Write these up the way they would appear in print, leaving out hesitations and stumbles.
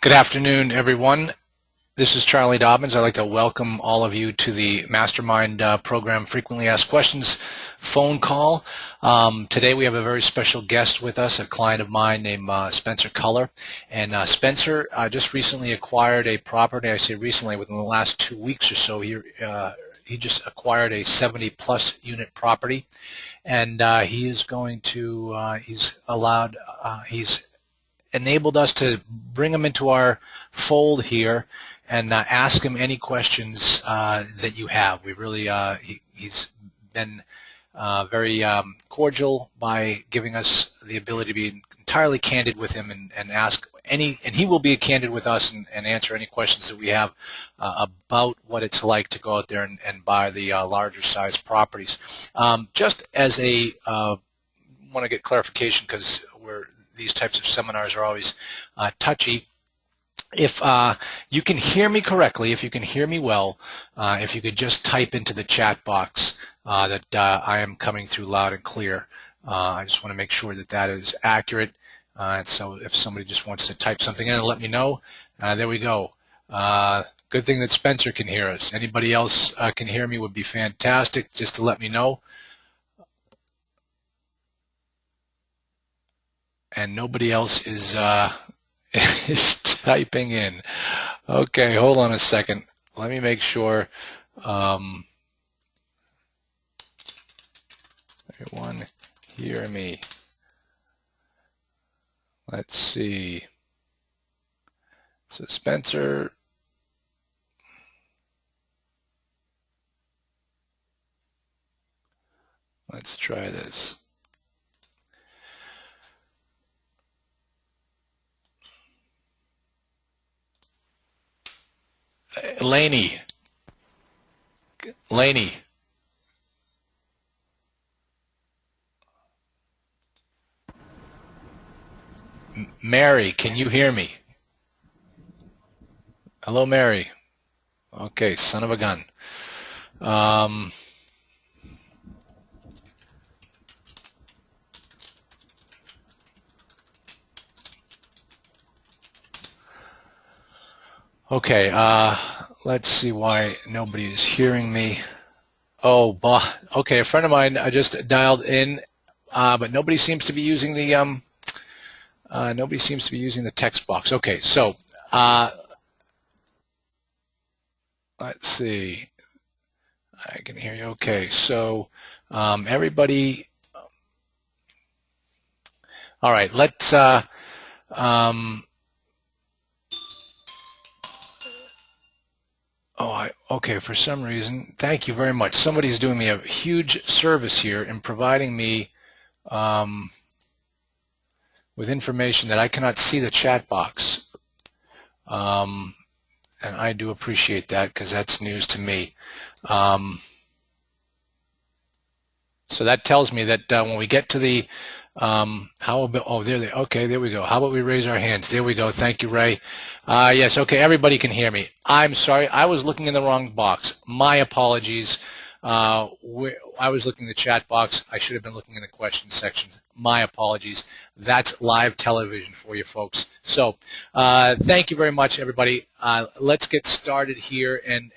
Good afternoon, everyone. This is Charlie Dobbins. I'd like to welcome all of you to the Mastermind program Frequently Asked Questions phone call. Today we have a very special guest with us, a client of mine named Spencer Culler. And Spencer just recently acquired a property. I say recently, within the last 2 weeks or so. He just acquired a 70-plus unit property, and he is going to. He's enabled us to bring him into our fold here and ask him any questions that you have. We really, he's been very cordial by giving us the ability to be entirely candid with him and ask any, and he will be candid with us and answer any questions that we have about what it's like to go out there and buy the larger size properties. Just as a, want to get clarification because these types of seminars are always touchy. If you can hear me correctly, if you can hear me well, if you could just type into the chat box that I am coming through loud and clear. I just want to make sure that that is accurate. And so if somebody just wants to type something in and let me know, there we go. Good thing that Spencer can hear us. Anybody else can hear me would be fantastic, just to let me know. And nobody else is is typing in. Okay, hold on a second. Let me make sure. Everyone hear me. Let's see. So Spencer. Let's try this. Laney. Mary, can you hear me? Hello, Mary. Okay, son of a gun. Okay, let's see why nobody is hearing me. Oh, okay, a friend of mine just dialed in, but nobody seems to be using the text box. Okay, so let's see. I can hear you. Okay, so everybody. All right, let's. Okay, for some reason, thank you very much. Somebody's doing me a huge service here in providing me with information that I cannot see the chat box. And I do appreciate that because that's news to me. So that tells me that when we get to the how about, oh, okay, there we go. How about we raise our hands? There we go. Thank you, Ray. Yes, okay, everybody can hear me. I'm sorry, I was looking in the wrong box. My apologies. I was looking in the chat box. I should have been looking in the question section. My apologies. That's live television for you folks. So thank you very much, everybody. Let's get started here. And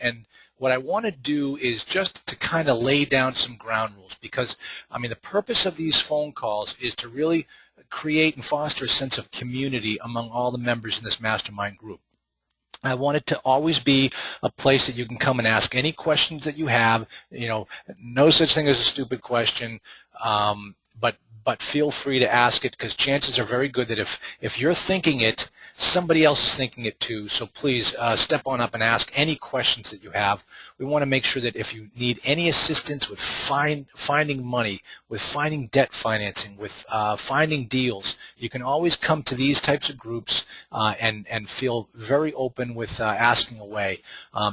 what I want to do is just to kind of lay down some ground rules because, I mean, the purpose of these phone calls is to really create and foster a sense of community among all the members in this mastermind group. I want it to always be a place that you can come and ask any questions that you have. You know, no such thing as a stupid question, but feel free to ask it because chances are very good that if you're thinking it, somebody else is thinking it too. So please step on up and ask any questions that you have. We want to make sure that if you need any assistance with finding money, with finding debt financing, with finding deals, you can always come to these types of groups and feel very open with asking away.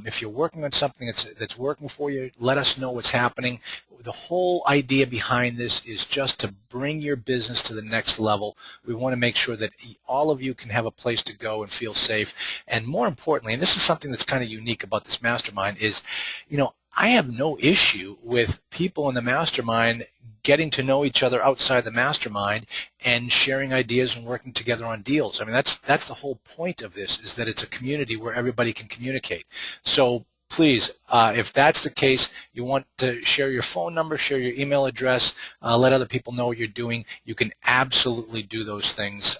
If you're working on something that's working for you, let us know what's happening. The whole idea behind this is just to bring your business to the next level. We want to make sure that all of you can have a place to go and feel safe. And more importantly, and this is something that's kind of unique about this mastermind, is, you know, I have no issue with people in the mastermind getting to know each other outside the mastermind and sharing ideas and working together on deals. I mean, that's the whole point of this, is that it's a community where everybody can communicate. So please, if that's the case, you want to share your phone number, share your email address, let other people know what you're doing. You can absolutely do those things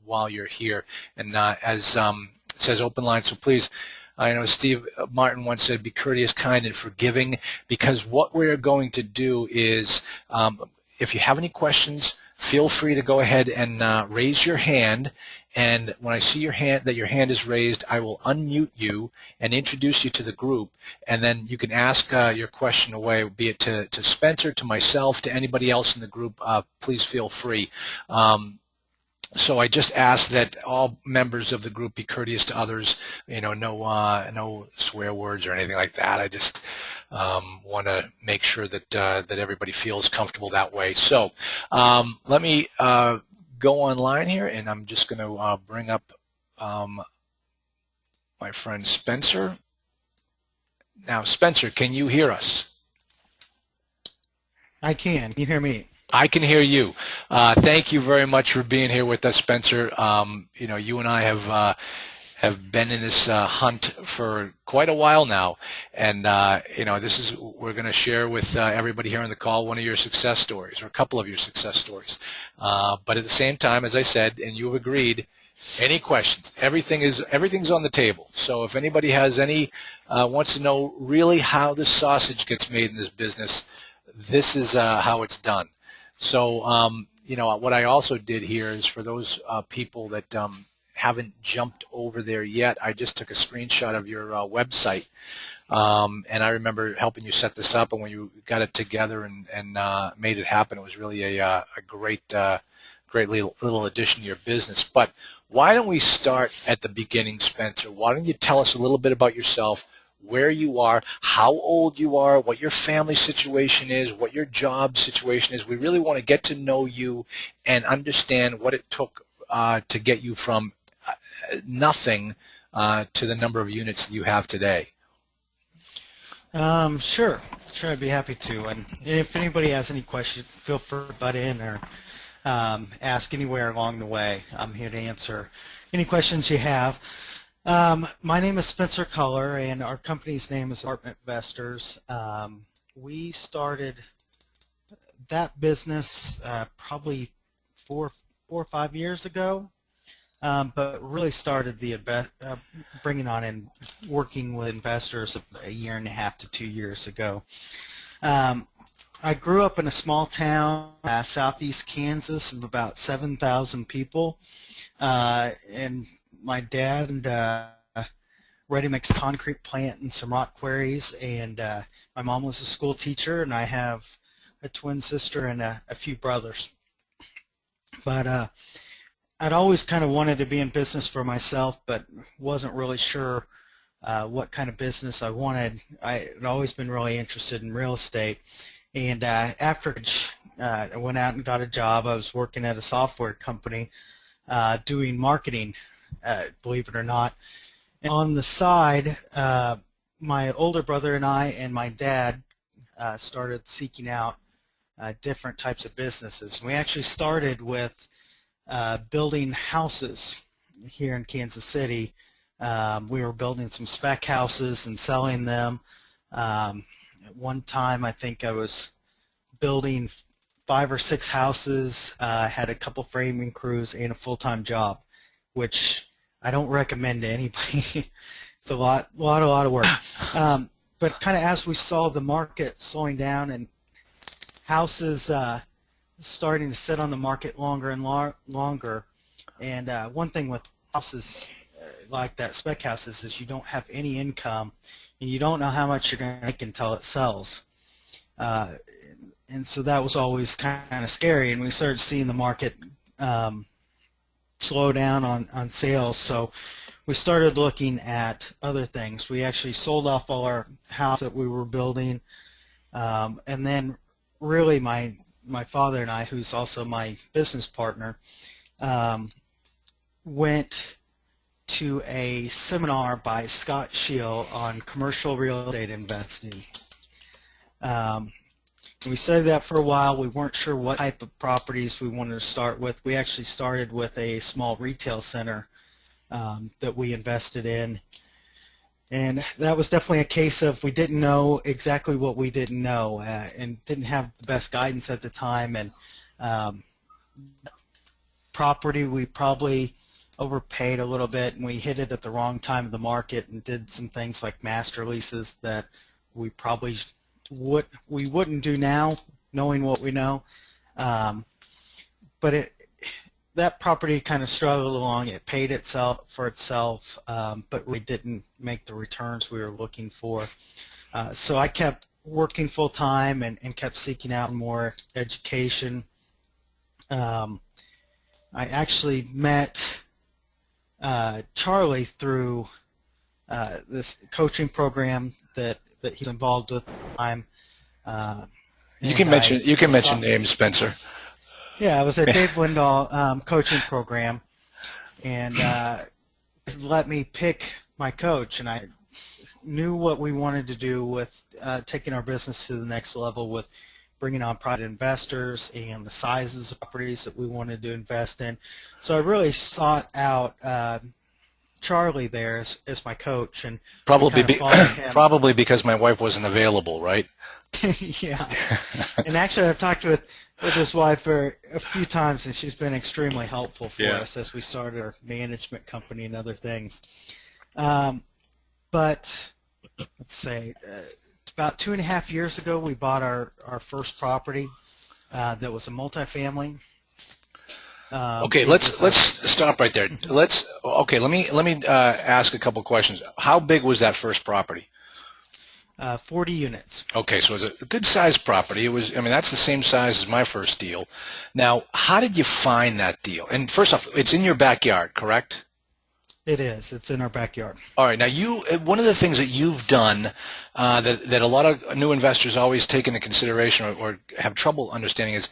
while you're here. And as it says, open line, so please, I know Steve Martin once said, be courteous, kind, and forgiving, because what we're going to do is, if you have any questions, feel free to go ahead and raise your hand. And when I see your hand, that your hand is raised, I will unmute you and introduce you to the group. And then you can ask your question away, be it to Spencer, to myself, to anybody else in the group. Please feel free. So I just ask that all members of the group be courteous to others. You know, no swear words or anything like that. I just want to make sure that that everybody feels comfortable that way. So let me go online here, and I'm just going to bring up my friend Spencer. Now, Spencer, can you hear us? I can. Can you hear me? I can hear you. Thank you very much for being here with us, Spencer. You know, you and I have been in this hunt for quite a while now, and you know, we're going to share with everybody here on the call one of your success stories, or a couple of your success stories. But at the same time, as I said, and you have agreed, any questions? Everything's on the table. So if anybody has any wants to know really how the sausage gets made in this business, this is how it's done. So, you know, what I also did here is, for those people that haven't jumped over there yet, I just took a screenshot of your website, and I remember helping you set this up, and when you got it together and made it happen, it was really a great little addition to your business. But why don't we start at the beginning, Spencer? Why don't you tell us a little bit about yourself, where you are, how old you are, what your family situation is, what your job situation is. We really want to get to know you and understand what it took to get you from nothing to the number of units that you have today. Sure, I'd be happy to. And if anybody has any questions, feel free to butt in or ask anywhere along the way. I'm here to answer any questions you have. My name is Spencer Culler, and our company's name is Apartment Investors. We started that business probably four or 5 years ago, but really started the bringing on and working with investors a year and a half to 2 years ago. I grew up in a small town, southeast Kansas, of about 7,000 people, and my dad ready-mix concrete plant and some rock quarries, and my mom was a school teacher, and I have a twin sister and a few brothers. But I'd always kind of wanted to be in business for myself, but wasn't really sure what kind of business I wanted. I had always been really interested in real estate, and after I went out and got a job. I was working at a software company doing marketing, believe it or not. And on the side, my older brother and I and my dad started seeking out different types of businesses. We actually started with building houses here in Kansas City. We were building some spec houses and selling them. At one time, I think I was building 5 or 6 houses, had a couple framing crews and a full-time job, which I don't recommend to anybody. It's a lot of work. But kind of as we saw the market slowing down and houses starting to sit on the market longer and longer, and one thing with houses like that, spec houses, is you don't have any income, and you don't know how much you're going to make until it sells. And so that was always kind of scary, and we started seeing the market slow down on sales. So we started looking at other things. We actually sold off all our house that we were building, and then really my father and I, who's also my business partner, went to a seminar by Scott Scheel on commercial real estate investing. We studied that for a while. We weren't sure what type of properties we wanted to start with. We actually started with a small retail center that we invested in. And that was definitely a case of we didn't know exactly what we didn't know and didn't have the best guidance at the time. And property, we probably overpaid a little bit, and we hit it at the wrong time of the market and did some things like master leases that we probably wouldn't do now, knowing what we know. But that property kind of struggled along. It paid itself for itself, but we didn't make the returns we were looking for. So I kept working full time and kept seeking out more education. I actually met Charlie through this coaching program that he's involved with at the time. You can mention names, Spencer. Yeah, I was at Dave Lindahl coaching program, and let me pick my coach, and I knew what we wanted to do with taking our business to the next level with bringing on private investors and the sizes of properties that we wanted to invest in. So I really sought out Charlie there as my coach, and probably because my wife wasn't available, right? Yeah, and actually I've talked with his wife a few times, and she's been extremely helpful for us as we started our management company and other things. But let's say about 2.5 years ago, we bought our first property that was a multifamily. Okay, let's stop right there. Let me ask a couple questions. How big was that first property? 40 units. Okay, so it was a good sized property. That's the same size as my first deal. Now, how did you find that deal? And first off, it's in your backyard, correct? It is. It's in our backyard. All right. Now, one of the things that you've done that a lot of new investors always take into consideration or have trouble understanding is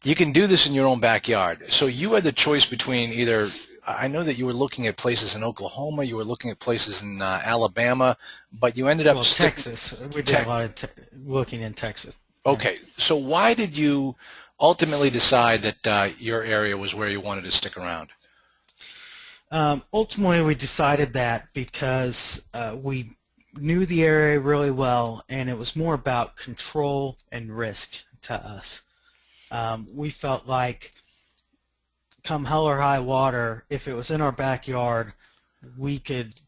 you can do this in your own backyard. So you had the choice between either, I know that you were looking at places in Oklahoma, you were looking at places in Alabama, but you ended up Texas. We did a lot of looking in Texas. Okay. So why did you ultimately decide that your area was where you wanted to stick around? Ultimately, we decided that because we knew the area really well, and it was more about control and risk to us. We felt like come hell or high water, if it was in our backyard, we could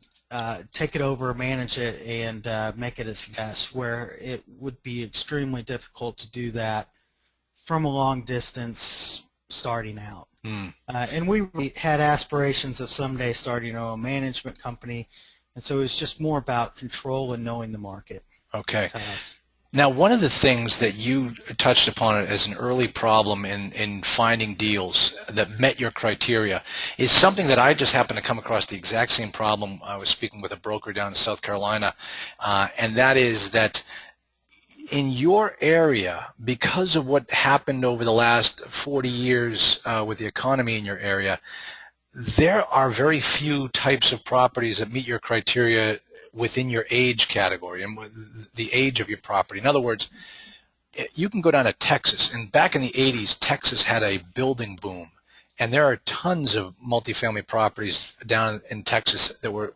take it over, manage it, and make it a success, where it would be extremely difficult to do that from a long distance starting out. And we had aspirations of someday starting our own management company, and so it was just more about control and knowing the market. Okay. Now, one of the things that you touched upon as an early problem in finding deals that met your criteria is something that I just happened to come across the exact same problem. I was speaking with a broker down in South Carolina, and that is that in your area, because of what happened over the last 40 years with the economy in your area, there are very few types of properties that meet your criteria within your age category and the age of your property. In other words, you can go down to Texas, and back in the 80s, Texas had a building boom, and there are tons of multifamily properties down in Texas that were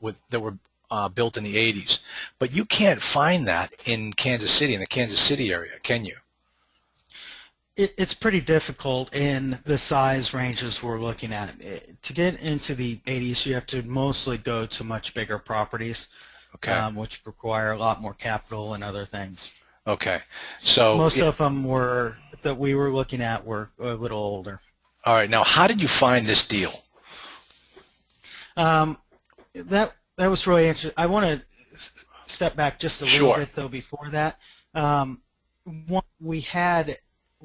built in the 80s. But you can't find that in Kansas City, in the Kansas City area, can you? It's pretty difficult in the size ranges we're looking at. To get into the 80s, you have to mostly go to much bigger properties, which require a lot more capital and other things. Okay. So most of them that we were looking at were a little older. All right. Now, how did you find this deal? That was really interesting. I want to step back just a little bit, though, before that.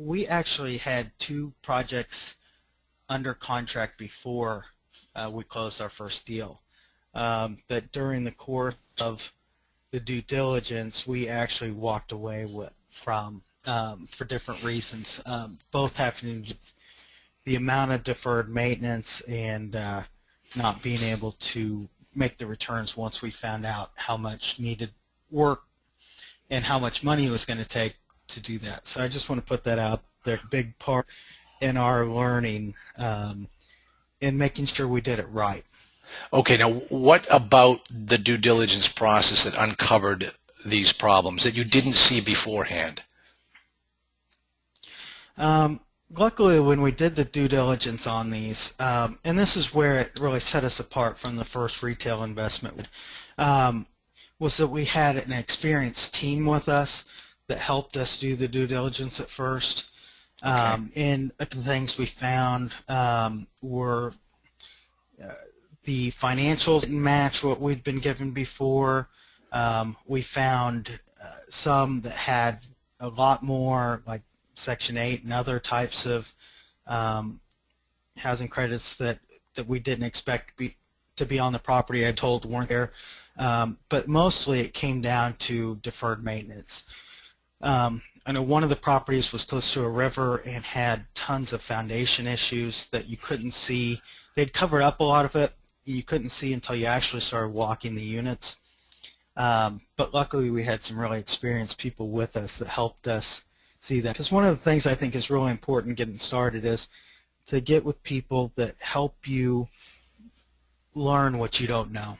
We actually had 2 projects under contract before we closed our first deal. That during the course of the due diligence, we actually walked away from for different reasons, both having to do with the amount of deferred maintenance and not being able to make the returns once we found out how much needed work and how much money it was going to take to do that. So I just want to put that out there. Big part in our learning in making sure we did it right. Okay, now what about the due diligence process that uncovered these problems that you didn't see beforehand? Luckily, when we did the due diligence on these, and this is where it really set us apart from the first retail investment, was that we had an experienced team with us that helped us do the due diligence at first. Okay. And the things we found were the financials didn't match what we'd been given before. We found some that had a lot more, like Section 8 and other types of housing credits that we didn't expect to be on the property. I told weren't there. But mostly it came down to deferred maintenance. I know one of the properties was close to a river and had tons of foundation issues that you couldn't see. They'd covered up a lot of it. You couldn't see until you actually started walking the units. But luckily we had some really experienced people with us that helped us see that. Because one of the things I think is really important getting started is to get with people that help you learn what you don't know.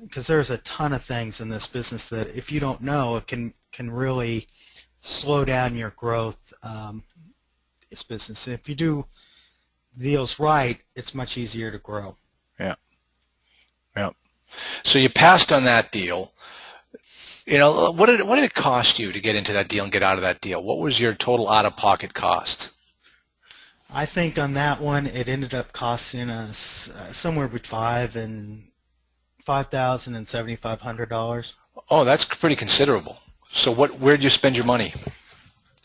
Because there's a ton of things in this business that if you don't know, it can really slow down your growth. This business. If you do deals right, it's much easier to grow. Yeah. Yeah. So you passed on that deal. You know, what did it cost you to get into that deal and get out of that deal? What was your total out-of-pocket cost? I think on that one, it ended up costing us somewhere between $5,000 and $7,500. Oh, that's pretty considerable. So where did you spend your money?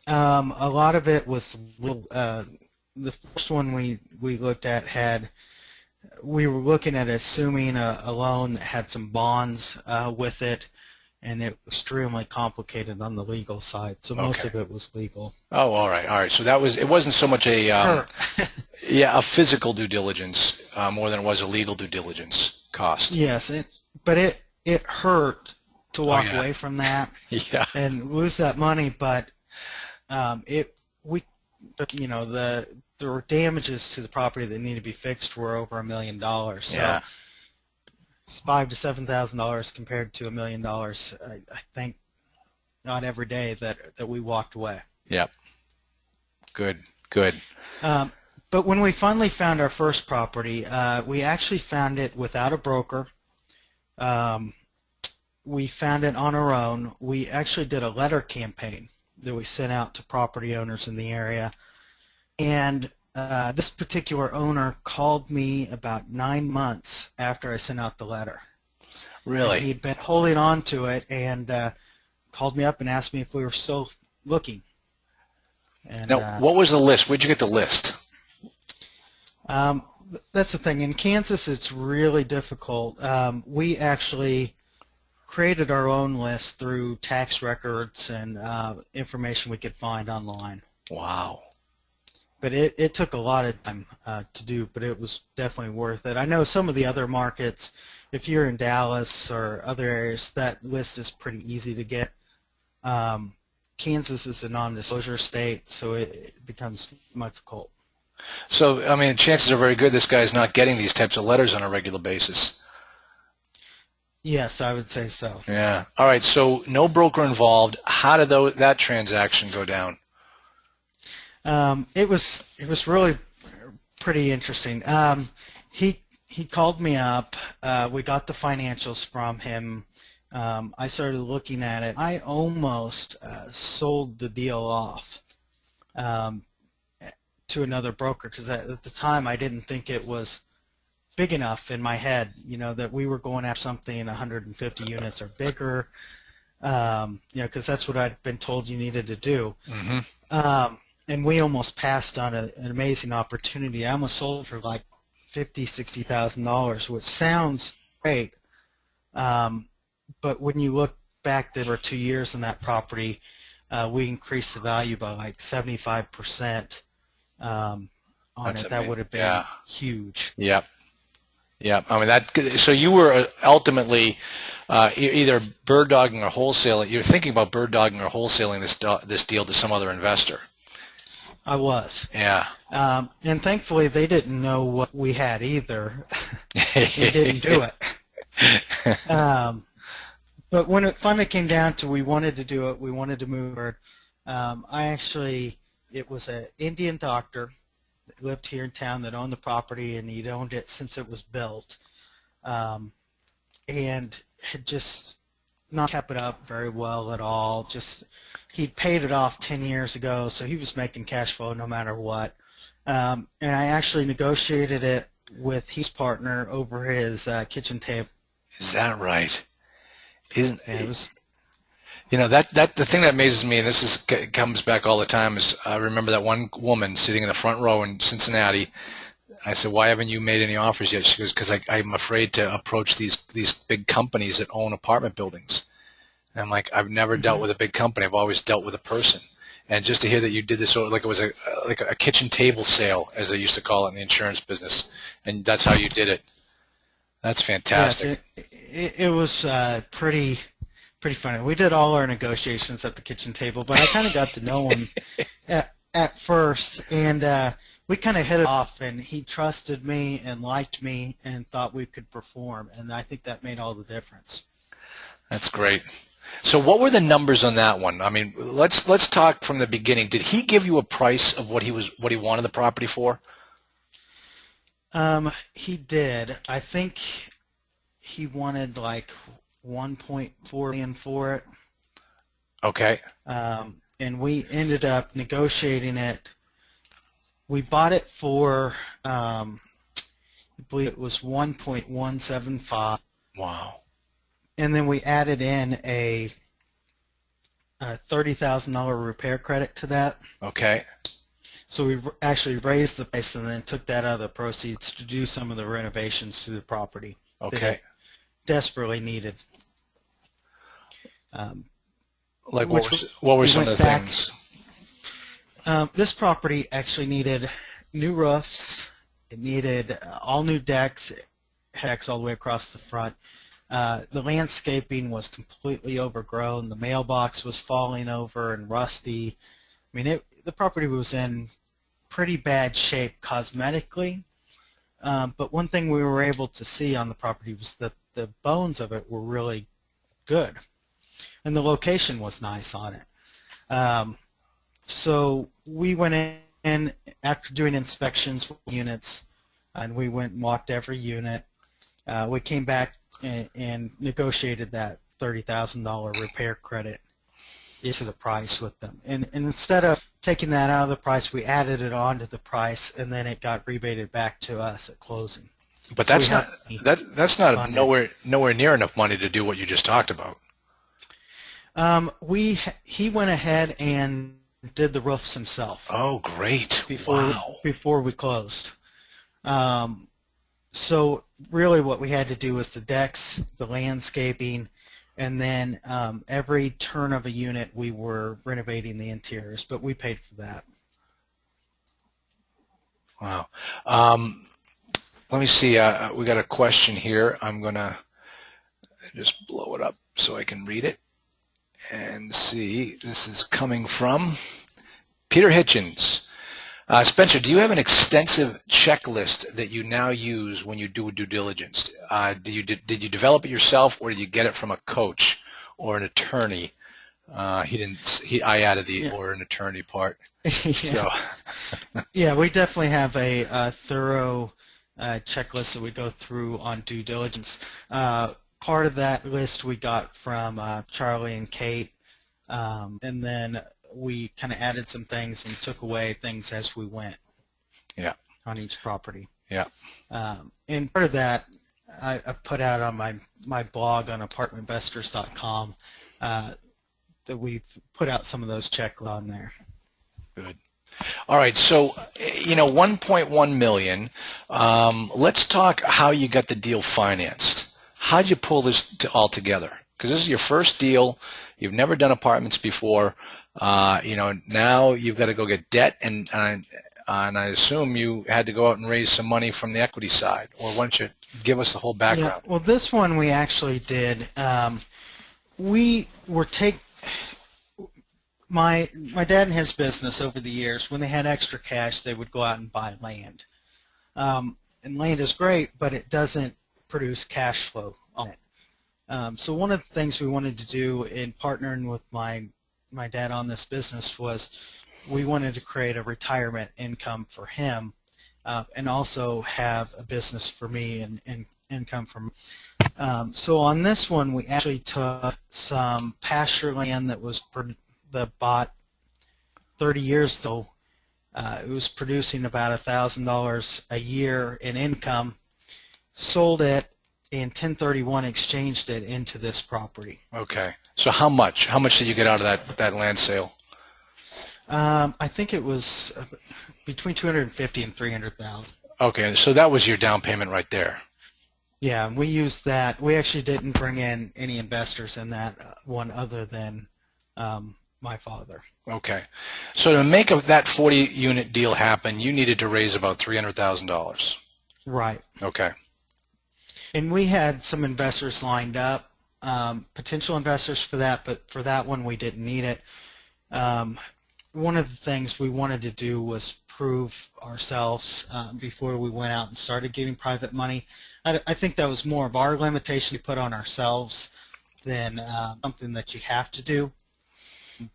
A lot of it was the first one we looked at we were looking at assuming a loan that had some bonds with it, and it was extremely complicated on the legal side. So most Okay. of it was legal. Oh, all right, all right. So it wasn't so much a a physical due diligence more than it was a legal due diligence cost. Yes, but it hurt to Oh walk yeah, away from that yeah, and lose that money, but there were damages to the property that needed to be fixed were over $1 million. So yeah. it's $5,000 to $7,000 compared to $1 million. I think not every day that we walked away. Yep. Good, good. But when we finally found our first property, we actually found it without a broker. We found it on our own. We actually did a letter campaign that we sent out to property owners in the area. And this particular owner called me about 9 months after I sent out the letter. Really? And he'd been holding on to it and called me up and asked me if we were still looking. And, Now, what was the list? Where'd you get the list? that's the thing. In Kansas, it's really difficult. We actually created our own list through tax records and information we could find online. Wow. But it took a lot of time to do, but it was definitely worth it. I know some of the other markets, if you're in Dallas or other areas, that list is pretty easy to get. Kansas is a non-disclosure state, so it becomes much difficult. So, I mean, chances are very good this guy's not getting these types of letters on a regular basis. Yes, I would say so. Yeah. All right. So, no broker involved. How did that transaction go down? It was really pretty interesting. He called me up. We got the financials from him. I started looking at it. I almost sold the deal off to another broker because at the time I didn't think it was big enough in my head, that we were going after something 150 units or bigger, because that's what I'd been told you needed to do. Mm-hmm. And we almost passed on an amazing opportunity. I almost sold for like $50,000-$60,000, which sounds great. But when you look back, there were 2 years in that property. We increased the value by like 75% on That's it. That would have been yeah. huge. Yep. Yeah, I mean that. So you were ultimately either bird dogging or wholesaling. You're thinking about bird dogging or wholesaling this deal to some other investor. I was. Yeah. And thankfully, they didn't know what we had either and didn't do it. Um, but when it finally came down to we wanted to do it, we wanted to move forward, it was an Indian doctor that lived here in town that owned the property, and he'd owned it since it was built, um, and had just not kept it up very well at all. Just he'd paid it off 10 years ago, so he was making cash flow no matter what. And I actually negotiated it with his partner over his kitchen table. Is that right? Isn't And it was, that the thing that amazes me, and this is comes back all the time, is I remember that one woman sitting in the front row in Cincinnati. I said, "Why haven't you made any offers yet?" She goes, "Because I'm afraid to approach these big companies that own apartment buildings." And I'm like, "I've never dealt with a big company. I've always dealt with a person." And just to hear that you did this, like it was a kitchen table sale, as they used to call it in the insurance business, and that's how you did it. That's yes, fantastic. it was pretty funny. We did all our negotiations at the kitchen table, but I kind of got to know him at first, and we kind of hit it off, and he trusted me and liked me and thought we could perform, and I think that made all the difference. That's great. So what were the numbers on that one? I mean, let's talk from the beginning. Did he give you a price of what he wanted the property for? He did. I think he wanted like 1.4 million for it, Okay. and we ended up negotiating it. We bought it for, I believe it was 1.175, Wow. and then we added in a $30,000 repair credit to that. Okay. So we actually raised the price and then took that out of the proceeds to do some of the renovations to the property that Okay. it desperately needed. Like Which what were we some went of the back. things? This property actually needed new roofs. It needed all new decks, decks all the way across the front. The landscaping was completely overgrown. The mailbox was falling over and rusty. I mean, the property was in pretty bad shape cosmetically, but one thing we were able to see on the property was that the bones of it were really good, and the location was nice on it. So we went in after doing inspections for units, and we went and walked every unit. We came back and negotiated that $30,000 repair credit into the price with them. And instead of taking that out of the price, we added it onto the price, and then it got rebated back to us at closing. But So we that's had that's not funded. nowhere near enough money to do what you just talked about. He went ahead and did the roofs himself Oh, great. before Wow. before we closed. So really what we had to do was the decks, the landscaping, and then every turn of a unit we were renovating the interiors, but we paid for that. Wow. Let me see. We got a question here. I'm going to just blow it up so I can read it and see. This is coming from Peter Hitchens. Spencer, do you have an extensive checklist that you now use when you do due diligence? Did you develop it yourself, or did you get it from a coach or an attorney? He didn't. I added the or an attorney part. Yeah. So Yeah, we definitely have a thorough checklist that we go through on due diligence. Part of that list we got from Charlie and Kate, and then we kind of added some things and took away things as we went yeah, on each property. yeah. And part of that I put out on my blog on apartmentinvestors.com, that we've put out some of those checklists on there. Good. All right, so 1.1 million. Let's talk how you got the deal financed. How'd you pull this all together? Because this is your first deal. You've never done apartments before. Now you've got to go get debt, and I assume you had to go out and raise some money from the equity side, or weren't you? Give us the whole Yeah, background. well, this one we actually did. We were my dad and his business over the years. When they had extra cash, they would go out and buy land. And land is great, but it doesn't produce cash flow on it. So one of the things we wanted to do in partnering with my dad on this business was we wanted to create a retirement income for him, and also have a business for me and income from. So on this one, we actually took some pasture land that bought 30 years ago. It was producing about $1,000 a year in income, sold it, and 1031 exchanged it into this property. Okay. So how much? How much did you get out of that land sale? I think it was between 250 and 300,000. Okay, so that was your down payment right there. Yeah, we used that. We actually didn't bring in any investors in that one other than my father. Okay. So to make that 40-unit deal happen, you needed to raise about $300,000. Right. Okay. And we had some investors lined up, potential investors for that, but for that one we didn't need it. One of the things we wanted to do was prove ourselves before we went out and started getting private money. I think that was more of our limitation we put on ourselves than something that you have to do.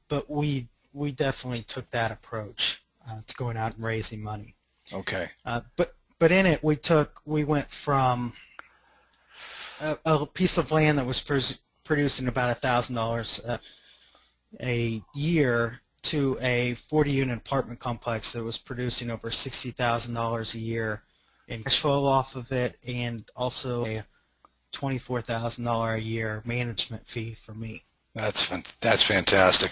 But we definitely took that approach to going out and raising money. Okay. But in it we went from a piece of land that was producing about $1,000 a year to a 40-unit apartment complex that was producing over $60,000 a year in cash flow off of it, and also a $24,000 a year management fee for me. That's fantastic.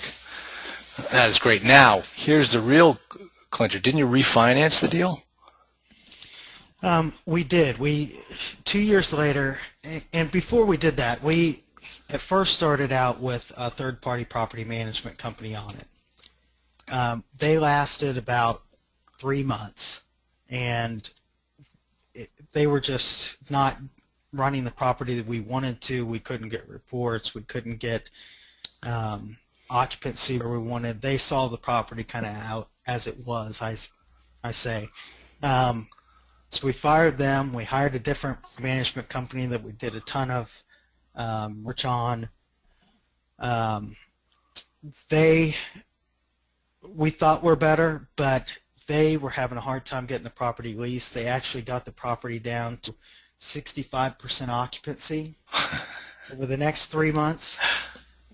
That is great. Now, here's the real clincher. Didn't you refinance the deal? We did. 2 years later, and before we did that, we at first started out with a third-party property management company on it. They lasted about 3 months, and they were just not running the property that we wanted to. We couldn't get reports. We couldn't get occupancy where we wanted. They saw the property kind of out as it was, I say. So we fired them. We hired a different management company that we did a ton of work on. We thought were better, but they were having a hard time getting the property leased. They actually got the property down to 65% occupancy over the next 3 months,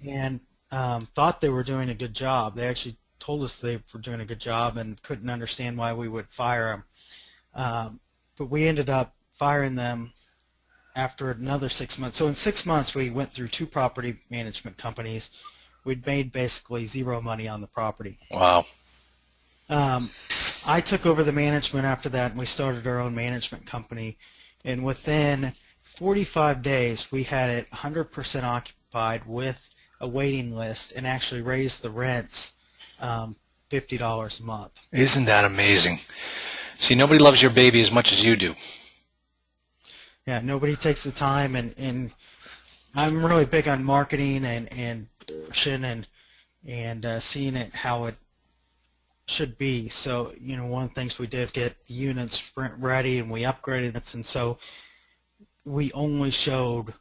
and thought they were doing a good job. They actually told us they were doing a good job and couldn't understand why we would fire them. But we ended up firing them after another 6 months. So in 6 months, we went through 2 property management companies. We'd made basically zero money on the property. Wow. I took over the management after that, and we started our own management company. And within 45 days, we had it 100% occupied with a waiting list, and actually raised the rents $50 a month. Isn't that amazing? See, nobody loves your baby as much as you do. Yeah, nobody takes the time, and I'm really big on marketing and seeing it how it should be. So, one of the things we did is get the units sprint ready, and we upgraded it, and so we only showed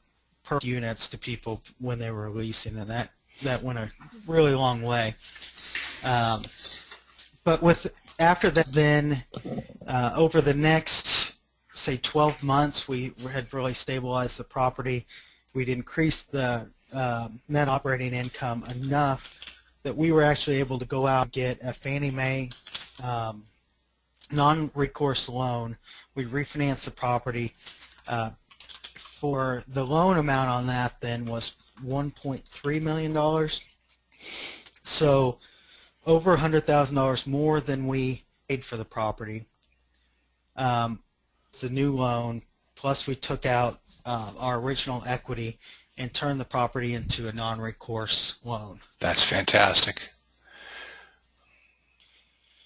per units to people when they were leasing, and that went a really long way. But after that, then over the next, say, 12 months, we had really stabilized the property. We'd increased the net operating income enough that we were actually able to go out and get a Fannie Mae non-recourse loan. We refinanced the property. For the loan amount on that then was $1.3 million. So over $100,000 more than we paid for the property. It's a new loan, plus we took out our original equity and turned the property into a non-recourse loan. That's fantastic.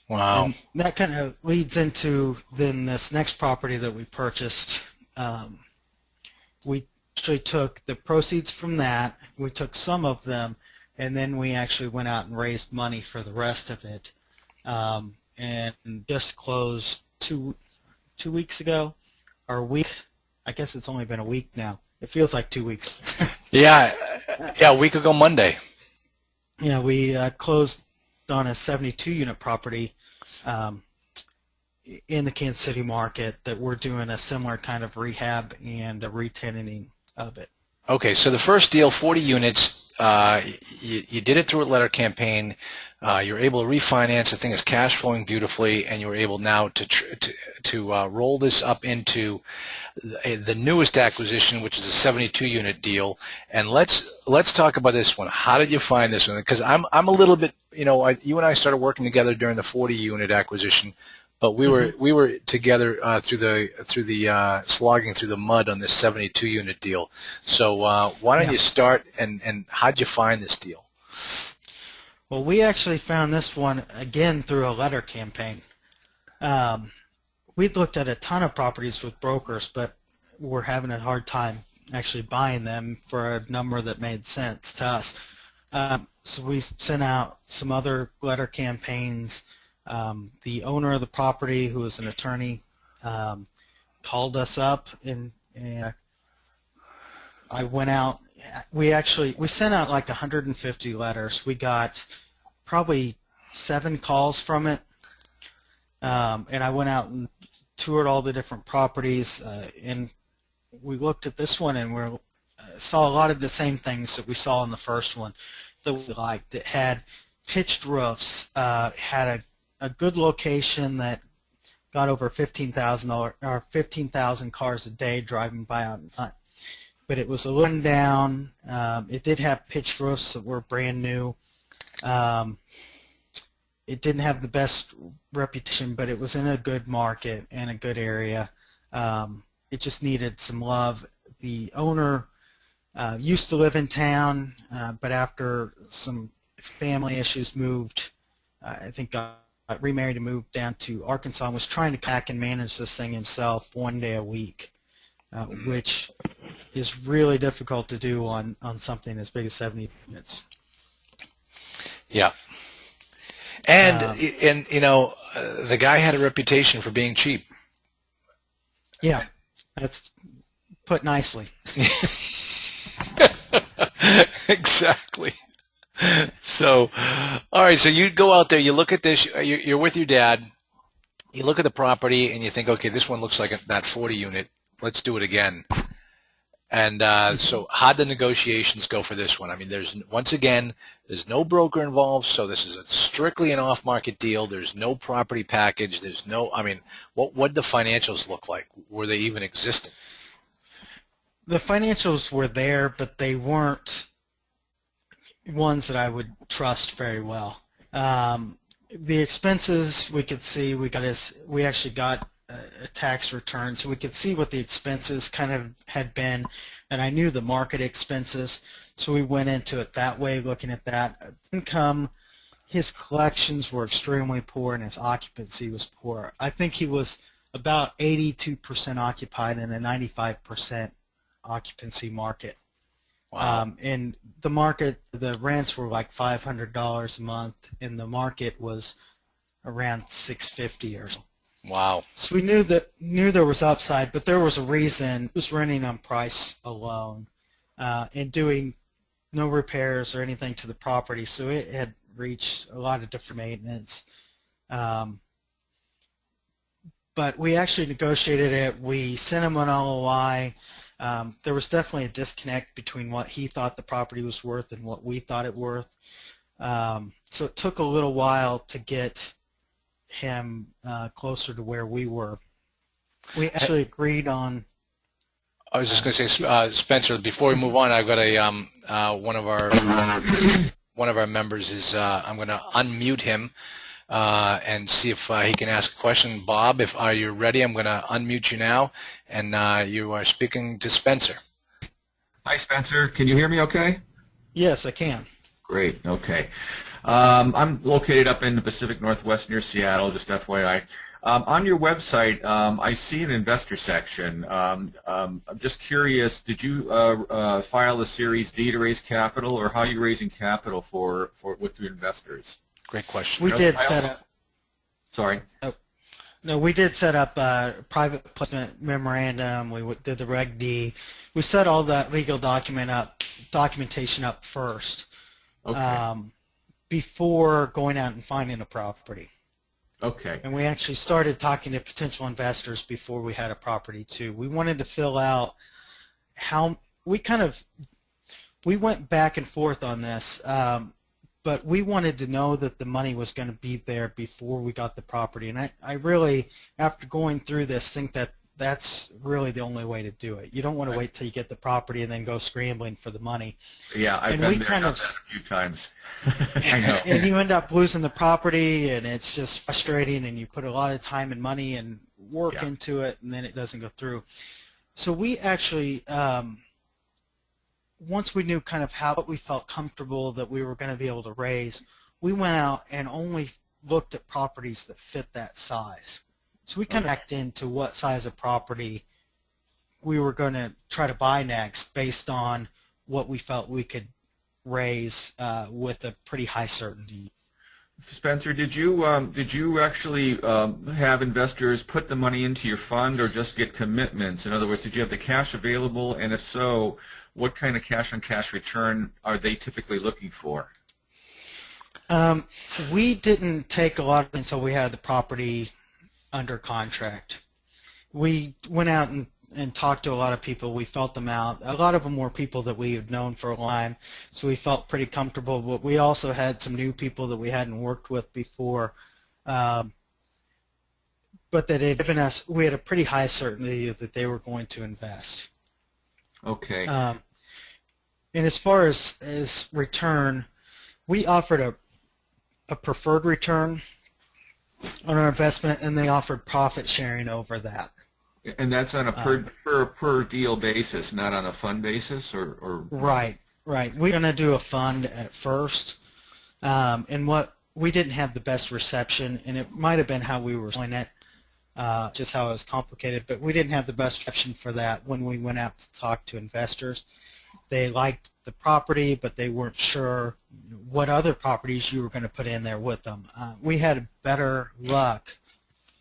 Wow. And that kind of leads into then this next property that we purchased. we actually took the proceeds from that. We took some of them, and then we actually went out and raised money for the rest of it, and just closed two weeks ago, or a week. I guess it's only been a week now. It feels like 2 weeks. Yeah, yeah, a week ago Monday. Yeah, we closed on a 72-unit property in the Kansas City market that we're doing a similar kind of rehab and a re-tenanting of it. Okay, so the first deal, 40 units, you did it through a letter campaign. You were able to refinance. The thing is cash flowing beautifully, and you were able now to roll this up into the newest acquisition, which is a 72-unit deal. And let's talk about this one. How did you find this one? Because I'm a little bit, you and I started working together during the 40-unit acquisition. But we were together through the slogging through the mud on this 72-unit deal. So why don't you start, and how'd you find this deal? Well, we actually found this one again through a letter campaign. We'd looked at a ton of properties with brokers, but we're having a hard time actually buying them for a number that made sense to us. So we sent out some other letter campaigns. The owner of the property, who was an attorney, called us up, and I went out. We sent out like 150 letters. We got probably 7 calls from it, and I went out and toured all the different properties, and we looked at this one, and we saw a lot of the same things that we saw in the first one that we liked. It had pitched roofs, had a good location that got over 15,000 cars a day driving by out in front. But it was a little down. It did have pitched roofs that were brand new. It didn't have the best reputation, but it was in a good market and a good area. It just needed some love. The owner used to live in town, but after some family issues moved, I think got remarried and moved down to Arkansas, and was trying to pack and manage this thing himself one day a week, which is really difficult to do on something as big as 70 units. Yeah. And the guy had a reputation for being cheap. Yeah, that's put nicely. Exactly. So, all right, so you go out there, you look at this, you're with your dad, you look at the property, and you think, okay, this one looks like that 40 unit. Let's do it again. And so how'd the negotiations go for this one? I mean, there's no broker involved, so this is strictly an off-market deal. There's no property package. What the financials look like? Were they even existing? The financials were there, but they weren't ones that I would trust very well. The expenses we could see, we actually got a tax return, so we could see what the expenses kind of had been, and I knew the market expenses, so we went into it that way, looking at that. Income, his collections were extremely poor, and his occupancy was poor. I think he was about 82% occupied in a 95% occupancy market. Wow. And the market, the rents were like $500 a month, and the market was around $650 or so. Wow. So we knew there was upside, but there was a reason. It was renting on price alone, and doing no repairs or anything to the property, so it had reached a lot of different maintenance. But we actually negotiated it. We sent him an LOI. There was definitely a disconnect between what he thought the property was worth and what we thought it worth. So it took a little while to get him closer to where we were. We actually agreed on. I was just going to say, Spencer. Before we move on, I've got one of our members is. I'm going to unmute him and see if he can ask a question. Bob, if you're ready, I'm going to unmute you now, and you are speaking to Spencer. Hi, Spencer. Can you hear me okay? Yes, I can. Great. Okay. I'm located up in the Pacific Northwest near Seattle, just FYI. On your website, I see an investor section. I'm just curious, did you file a Series D to raise capital, or how are you raising capital with your investors? Great question. We did set up. Sorry. No, we did set up a private placement memorandum. We did the Reg D. We set all that legal documentation up first, Okay. before going out and finding a property. Okay. And we actually started talking to potential investors before we had a property too. We wanted to fill out how we went back and forth on this, but we wanted to know that the money was going to be there before we got the property. And I really, after going through this, think that that's really the only way to do it. You don't want to wait till you get the property and then go scrambling for the money. Yeah, I've been there a few times. I know. And you end up losing the property, and it's just frustrating, and you put a lot of time and money and work into it, and then it doesn't go through. So we actually, once we knew kind of how we felt comfortable that we were going to be able to raise, we went out and only looked at properties that fit that size. So we kind of backed into what size of property we were going to try to buy next based on what we felt we could raise with a pretty high certainty. Spencer, did you actually have investors put the money into your fund, or just get commitments? In other words, did you have the cash available, and if so, what kind of cash-on-cash return are they typically looking for? We didn't take a lot until we had the property under contract. We went out and talked to a lot of people. We felt them out. A lot of them were people that we had known for a while, so we felt pretty comfortable. But we also had some new people that we hadn't worked with before, but that had given us, we had a pretty high certainty that they were going to invest. Okay. And as far as return, we offered a preferred return on our investment, and they offered profit sharing over that. And that's on a per deal basis, not on a fund basis, or Right. We're going to do a fund at first, and what we didn't have the best reception, and it might have been how we were doing it, just how it was complicated, but we didn't have the best reception for that when we went out to talk to investors. They liked the property, but they weren't sure what other properties you were going to put in there with them. We had better luck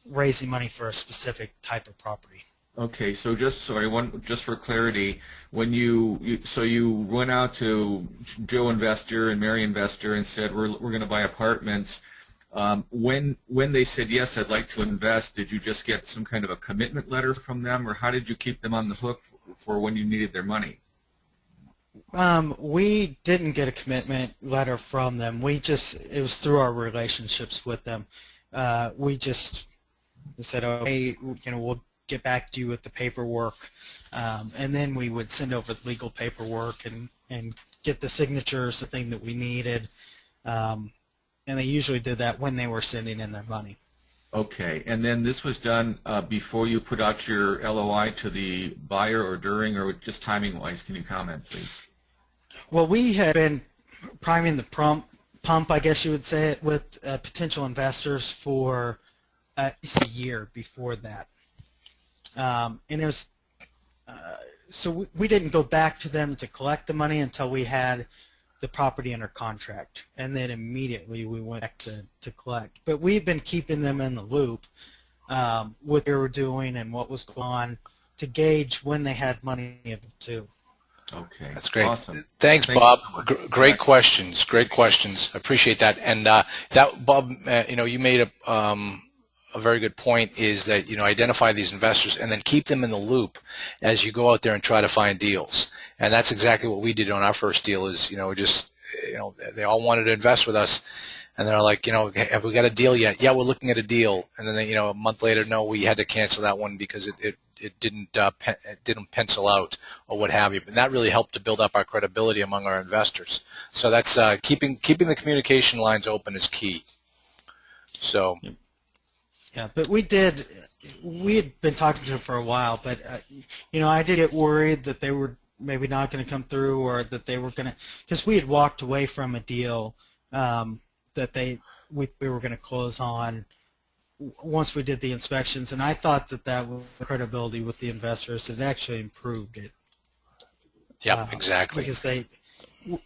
raising money for a specific type of property. Okay, so just for clarity, when you went out to Joe Investor and Mary Investor and said we're going to buy apartments, when they said yes, I'd like to invest, did you just get some kind of a commitment letter from them, or how did you keep them on the hook for when you needed their money? We didn't get a commitment letter from them. It was through our relationships with them. We said, oh, hey, we'll get back to you with the paperwork, and then we would send over the legal paperwork and get the signatures, the thing that we needed, and they usually did that when they were sending in their money. Okay, and then this was done before you put out your LOI to the buyer, or during, or just timing-wise? Can you comment, please? Well, we had been priming the pump, I guess you would say it, with potential investors for at least a year before that. And it was, so we didn't go back to them to collect the money until we had the property under contract, and then immediately we went back to collect. But we've been keeping them in the loop what they were doing and what was going on to gauge when they had money to. Okay, That's great. Awesome. Thanks, Bob. Great questions. Great questions. Appreciate that. And that, Bob, you made a very good point. Is that identify these investors and then keep them in the loop as you go out there and try to find deals. And that's exactly what we did on our first deal. Is they all wanted to invest with us, and they're like, have we got a deal yet? Yeah, we're looking at a deal. And then they, a month later, no, we had to cancel that one because it didn't pencil out or what have you. And that really helped to build up our credibility among our investors. So that's keeping the communication lines open is key. So. Yeah, but we had been talking to them for a while, but I did get worried that they were maybe not going to come through, or that they were going to, because we had walked away from a deal that we were going to close on once we did the inspections, and I thought that was credibility with the investors. It actually improved it. Yep, exactly. Because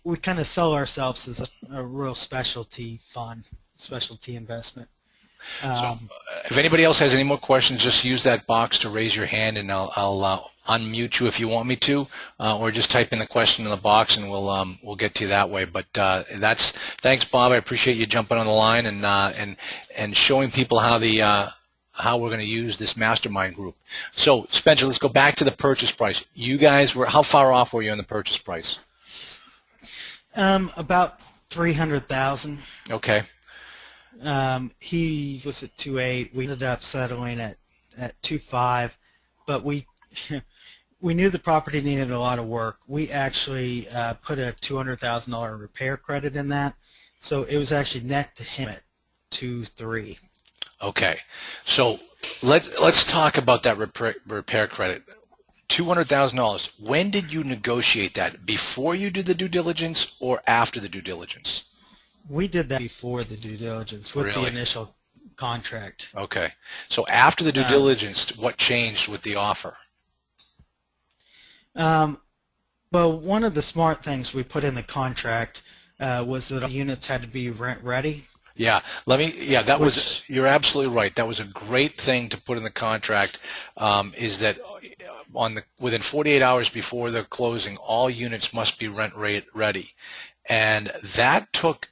we kind of sell ourselves as a real specialty fund, specialty investment. So if anybody else has any more questions, just use that box to raise your hand, and I'll unmute you if you want me to, or just type in the question in the box, and we'll get to you that way. But thanks, Bob. I appreciate you jumping on the line and showing people how we're going to use this mastermind group. So Spencer, let's go back to the purchase price. You guys how far off were you on the purchase price? About 300,000. Okay. He was at 2.8. We ended up settling at 2.5, but we knew the property needed a lot of work. We actually put a $200,000 repair credit in that, so it was actually net to him at 2.3. Okay, so let's talk about that repair credit. $200,000. When did you negotiate that? Before you did the due diligence or after the due diligence? We did that before the due diligence with Really? the initial contract. Okay. So after the due diligence, what changed with the offer? Well, one of the smart things we put in the contract was that our units had to be rent ready. Yeah, you're absolutely right. That was a great thing to put in the contract, is that within 48 hours before the closing, all units must be rent ready. And that took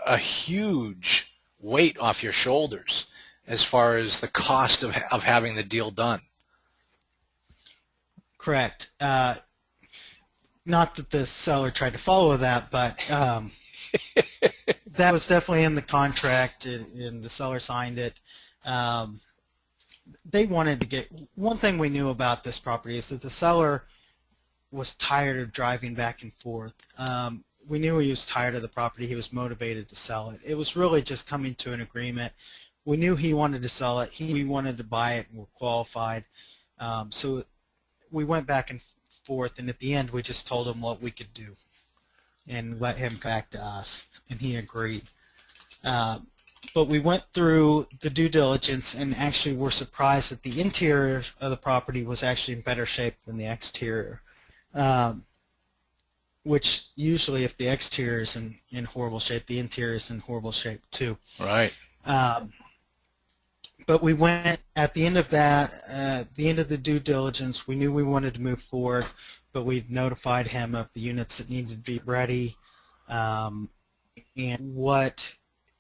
a huge weight off your shoulders as far as the cost of having the deal done. Correct. Not that the seller tried to follow that, but that was definitely in the contract, and the seller signed it. They wanted to get, one thing we knew about this property is that the seller was tired of driving back and forth. We knew he was tired of the property. He was motivated to sell it. It was really just coming to an agreement. We knew he wanted to sell it. We wanted to buy it, and we're qualified. So we went back and forth, and at the end we just told him what we could do and let him come back to us, and he agreed. But we went through the due diligence and actually were surprised that the interior of the property was actually in better shape than the exterior. Which usually, if the exterior is in horrible shape, the interior is in horrible shape too. Right. But we went, at the end of that, the end of the due diligence, we knew we wanted to move forward, but we notified him of the units that needed to be ready, and what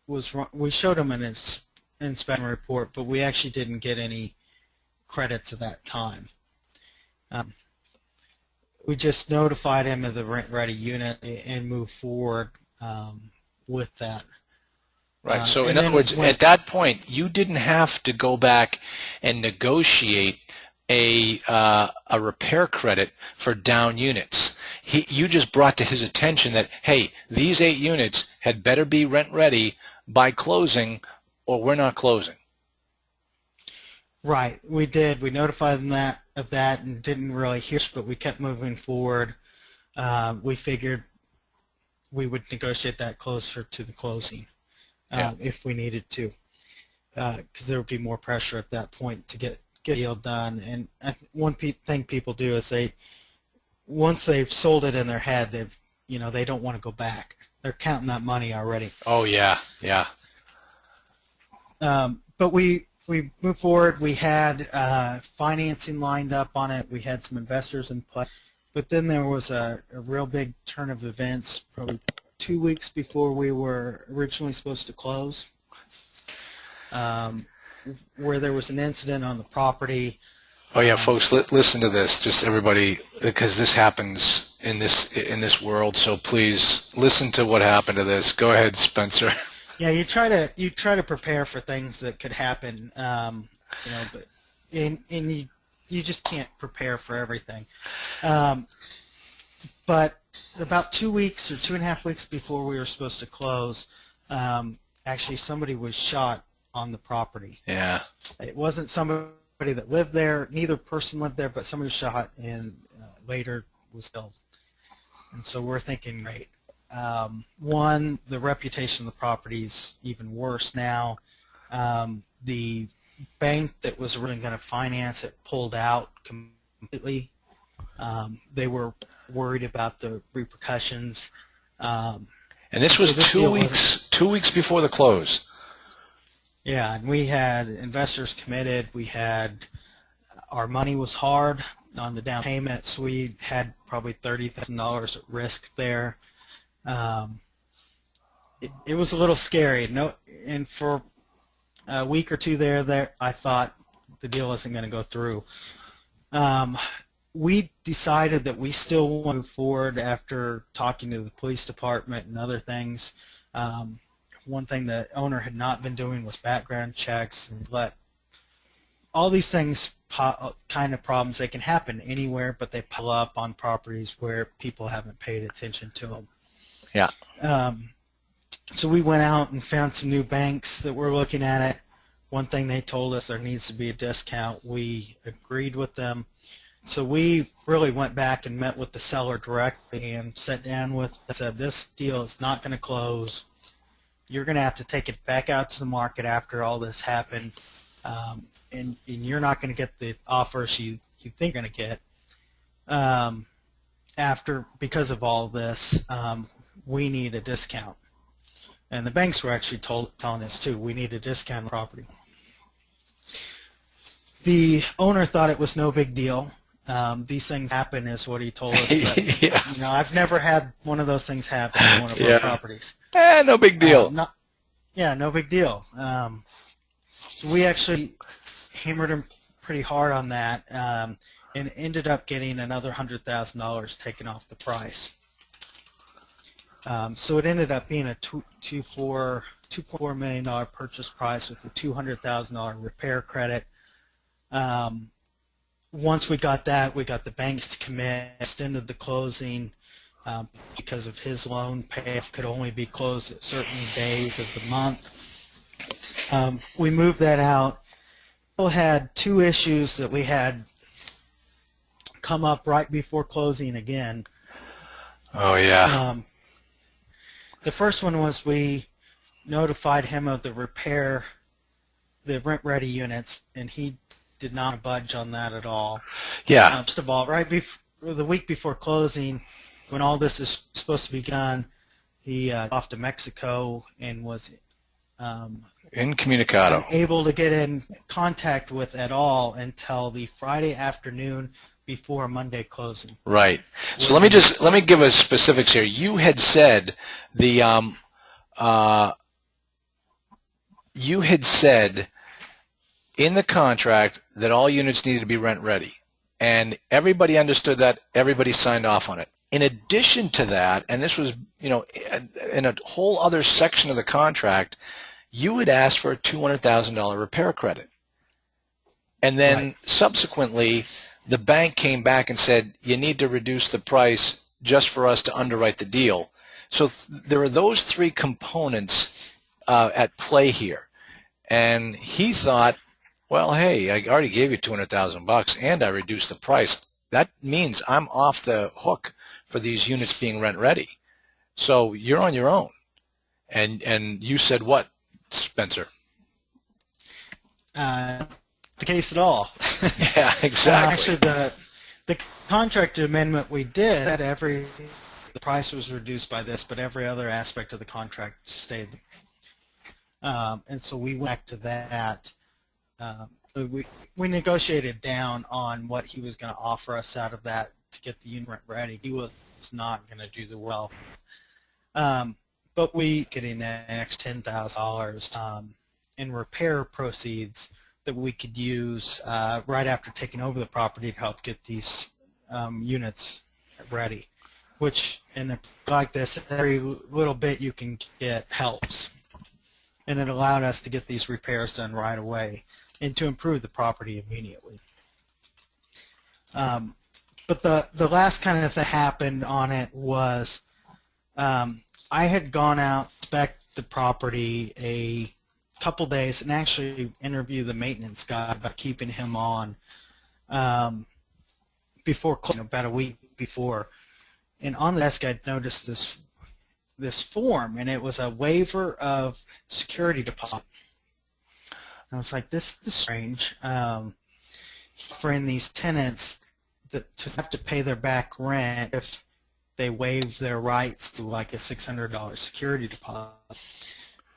was wrong. We showed him an inspection report, but we actually didn't get any credits at that time. We just notified him of the rent-ready unit and moved forward with that. Right. So in other words, at that point, you didn't have to go back and negotiate a repair credit for down units. You just brought to his attention that, hey, these 8 units had better be rent-ready by closing, or we're not closing. Right, we did. We notified them of that and didn't really hear, but we kept moving forward. We figured we would negotiate that closer to the closing if we needed to, because there would be more pressure at that point to get the deal done. And one thing people do is once they've sold it in their head, they don't want to go back. They're counting that money already. Oh yeah, yeah. But we moved forward. We had financing lined up on it. We had some investors in play. But then there was a real big turn of events, probably 2 weeks before we were originally supposed to close, where there was an incident on the property. Oh yeah, folks, listen to this, just everybody, because this happens in this world. So please listen to what happened to this. Go ahead, Spencer. Yeah, you try to prepare for things that could happen, but you just can't prepare for everything. But about 2 weeks or 2.5 weeks before we were supposed to close, actually somebody was shot on the property. Yeah. It wasn't somebody that lived there. Neither person lived there, but somebody was shot and later was killed. And so we're thinking, great. One, the reputation of the property is even worse now. The bank that was really going to finance it pulled out completely. They were worried about the repercussions. And this So was this deal wasn't. 2 weeks before the close. Yeah, and we had investors committed. We had our money was hard on the down payments. We had probably $30,000 at risk there. It was a little scary. No, and for a week or two there, I thought the deal wasn't going to go through. We decided that we still want to move forward after talking to the police department and other things. One thing the owner had not been doing was background checks and let all these things, kind of problems, they can happen anywhere, but they pile up on properties where people haven't paid attention to them. Yeah. So we went out and found some new banks that were looking at it. One thing they told us, there needs to be a discount. We agreed with them. So we really went back and met with the seller directly and sat down with, said, this deal is not going to close. You're going to have to take it back out to the market after all this happened, and you're not going to get the offers you think you're going to get because of all this. We need a discount. And the banks were actually telling us too, we need a discount on the property. The owner thought it was no big deal. These things happen is what he told us. But, Yeah. I've never had one of those things happen on one of our properties. No big deal. No big deal. So we actually hammered him pretty hard on that, and ended up getting another $100,000 taken off the price. So it ended up being a $2.4 million purchase price with a $200,000 repair credit. Once we got that, we got the banks to commit, extended the closing because of his loan payoff could only be closed at certain days of the month. We moved that out. We had two issues that we had come up right before closing again. Oh, yeah. The first one was we notified him of the rent-ready units, and he did not budge on that at all. Yeah. First of all, the week before closing, when all this is supposed to be done, he off to Mexico and was Incommunicado. unable to get in contact with at all until the Friday afternoon before Monday closing. Right. So let me give us specifics here. You had said you had said in the contract that all units needed to be rent ready, and everybody understood that. Everybody signed off on it. In addition to that, and this was, in a whole other section of the contract, you had asked for a $200,000 repair credit. And then subsequently, the bank came back and said, you need to reduce the price just for us to underwrite the deal. So there are those three components at play here. And he thought, well, hey, I already gave you $200,000 and I reduced the price. That means I'm off the hook for these units being rent ready. So you're on your own. And you said what, Spencer? The case at all. Yeah, exactly. Actually, the contract amendment we did, the price was reduced by this, but every other aspect of the contract stayed. And so we went back to that. We negotiated down on what he was going to offer us out of that to get the unit ready. He was not going to do the well. But we getting an extra $10,000 in repair proceeds that we could use right after taking over the property to help get these units ready, which in a like this, every little bit you can get helps. And it allowed us to get these repairs done right away and to improve the property immediately. But the last kind of thing that happened on it was I had gone out, inspect the property a couple days, and actually interview the maintenance guy about keeping him on before closing, about a week before. And on the desk, I'd noticed this form, and it was a waiver of security deposit. I was like, this is strange. Offering these tenants to have to pay their back rent if they waive their rights to like a $600 security deposit.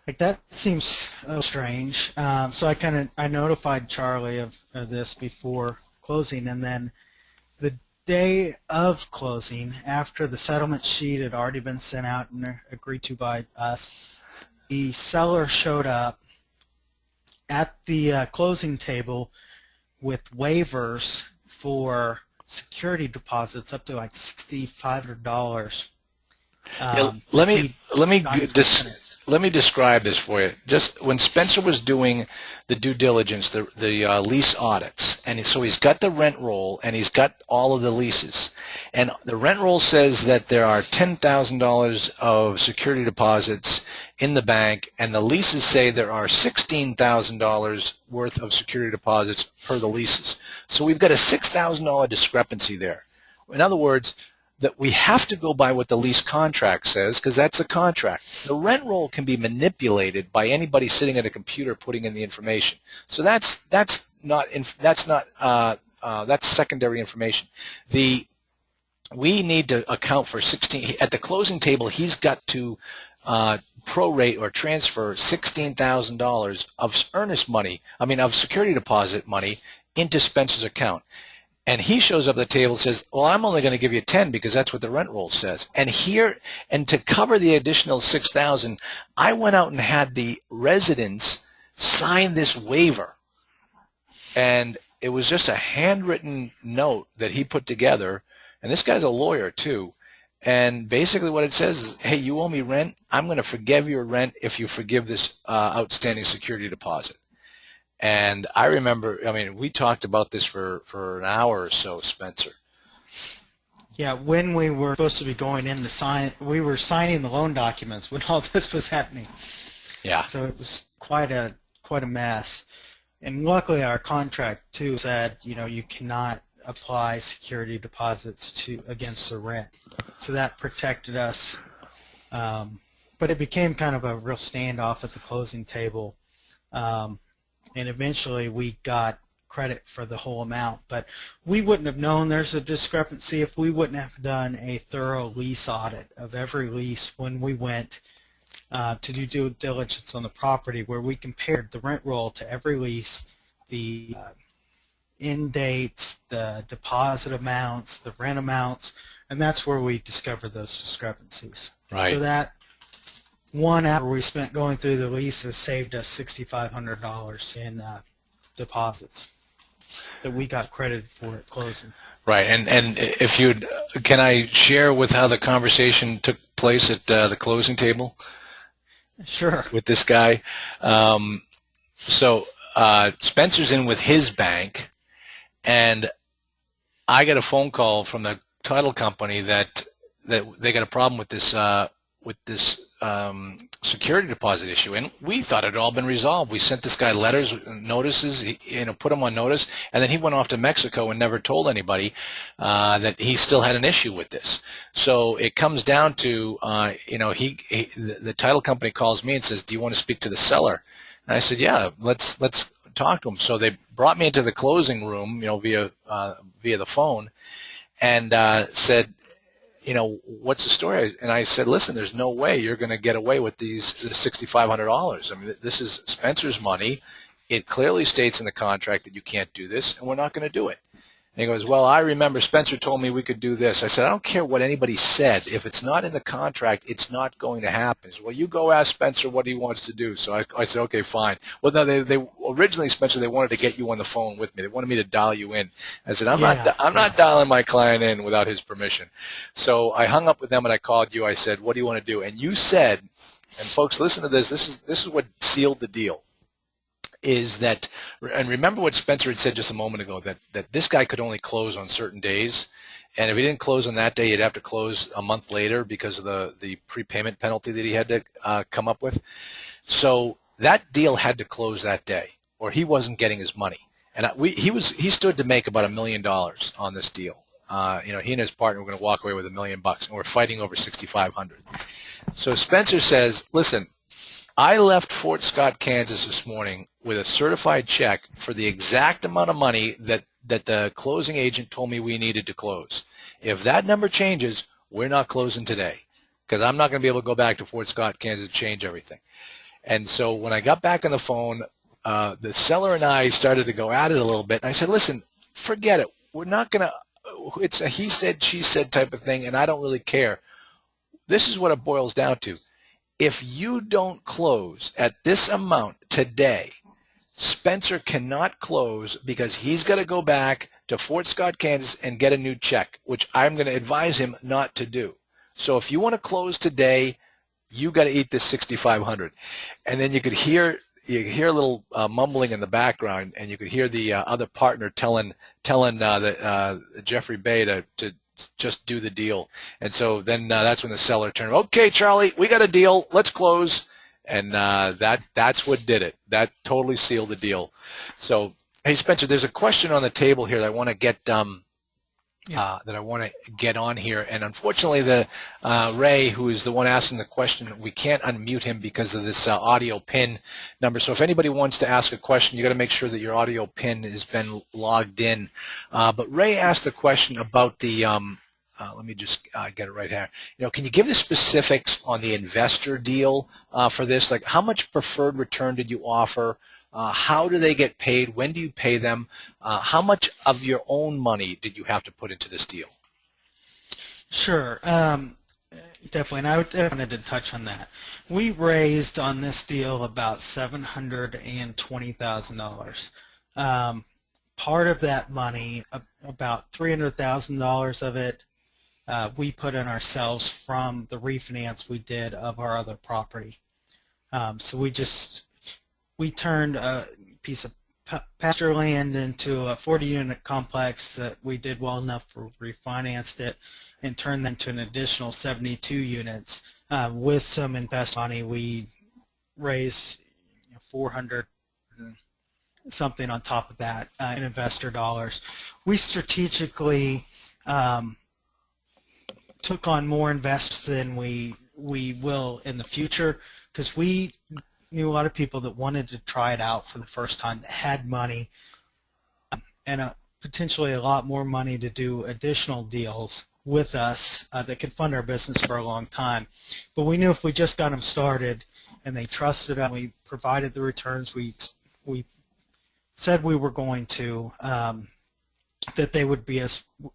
Like that seems strange. So I notified Charlie of this before closing, and then the day of closing, after the settlement sheet had already been sent out and agreed to by us, the seller showed up at the closing table with waivers for security deposits up to like $6,500. Yeah, let me Tenants. let me describe this for you. Just when Spencer was doing the due diligence, the lease audits, and so he's got the rent roll and he's got all of the leases, and the rent roll says that there are $10,000 of security deposits in the bank, and the leases say there are $16,000 worth of security deposits per the leases. So we've got a $6,000 discrepancy there. In other words, that we have to go by what the lease contract says because that's the contract. The rent roll can be manipulated by anybody sitting at a computer putting in the information. So that's secondary information. We need to account for 16 at the closing table. He's got to prorate or transfer $16,000 of earnest money. of security deposit money into Spencer's account. And he shows up at the table and says, well, I'm only going to give you 10 because that's what the rent roll says. And to cover the additional 6,000, I went out and had the residents sign this waiver. And it was just a handwritten note that he put together. And this guy's a lawyer too. And basically what it says is, hey, you owe me rent. I'm going to forgive your rent if you forgive this outstanding security deposit. And I remember, we talked about this for an hour or so, Spencer. Yeah, when we were supposed to be going in to sign, we were signing the loan documents when all this was happening. Yeah. So it was quite a mess. And luckily our contract too said, you cannot apply security deposits against the rent. So that protected us. But it became kind of a real standoff at the closing table. And eventually we got credit for the whole amount. But we wouldn't have known there's a discrepancy if we wouldn't have done a thorough lease audit of every lease when we went to do due diligence on the property, where we compared the rent roll to every lease, the end dates, the deposit amounts, the rent amounts, and that's where we discovered those discrepancies. Right. So that 1 hour we spent going through the leases saved us $6,500 in deposits that we got credited for at closing. Right, and if can I share with how the conversation took place at the closing table? Sure. With this guy. So Spencer's in with his bank, and I get a phone call from the title company that they got a problem with this security deposit issue, and we thought it had all been resolved. We sent this guy letters, notices, put him on notice, and then he went off to Mexico and never told anybody that he still had an issue with this. So it comes down to, the title company calls me and says, "Do you want to speak to the seller?" And I said, "Yeah, let's talk to him." So they brought me into the closing room, via the phone, and said, what's the story? And I said, listen, there's no way you're going to get away with these $6,500. This is Spencer's money. It clearly states in the contract that you can't do this, and we're not going to do it. And he goes, well, I remember Spencer told me we could do this. I said, I don't care what anybody said. If it's not in the contract, it's not going to happen. He said, well, you go ask Spencer what he wants to do. So I said, okay, fine. Well, no, they originally, Spencer, they wanted to get you on the phone with me. They wanted me to dial you in. I said, I'm not dialing my client in without his permission. So I hung up with them and I called you. I said, what do you want to do? And you said, and folks, listen to this. This is what sealed the deal. Is that, and remember what Spencer had said just a moment ago, that this guy could only close on certain days, and if he didn't close on that day, he'd have to close a month later because of the prepayment penalty that he had to come up with. So that deal had to close that day, or he wasn't getting his money. And he stood to make about $1 million on this deal. He and his partner were going to walk away with $1 million, and we're fighting over $6,500. So Spencer says, listen, I left Fort Scott, Kansas this morning with a certified check for the exact amount of money that the closing agent told me we needed to close. If that number changes, we're not closing today, because I'm not going to be able to go back to Fort Scott, Kansas to change everything. And so when I got back on the phone, the seller and I started to go at it a little bit. And I said, listen, forget it. We're not going to, it's a he said, she said type of thing, and I don't really care. This is what it boils down to. If you don't close at this amount today, Spencer cannot close because he's got to go back to Fort Scott, Kansas and get a new check, which I'm going to advise him not to do. So if you want to close today, you got to eat this 6,500. And then you hear a little mumbling in the background, and you could hear the other partner telling Jeffrey Bay to just do the deal. And so then that's when the seller turned, okay, Charlie, we got a deal. Let's close. And that's what did it. That totally sealed the deal. So, hey, Spencer, there's a question on the table here that I want to get on here. And unfortunately, the Ray, who is the one asking the question, we can't unmute him because of this audio pin number. So if anybody wants to ask a question, you got to make sure that your audio pin has been logged in. But Ray asked the question about the let me just get it right here. Can you give the specifics on the investor deal for this? Like, how much preferred return did you offer? How do they get paid? When do you pay them? How much of your own money did you have to put into this deal? Sure, definitely, and I wanted to touch on that. We raised on this deal about $720,000. Part of that money, about $300,000 of it, we put in ourselves from the refinance we did of our other property. So we turned a piece of pasture land into a 40-unit complex that we did well enough for, refinanced it, and turned them to an additional 72 units. With some invest money, we raised 400 something on top of that in investor dollars. We strategically took on more investors than we will in the future, because we knew a lot of people that wanted to try it out for the first time, that had money and potentially a lot more money to do additional deals with us that could fund our business for a long time. But we knew if we just got them started and they trusted us, we provided the returns we said we were going to, that they would be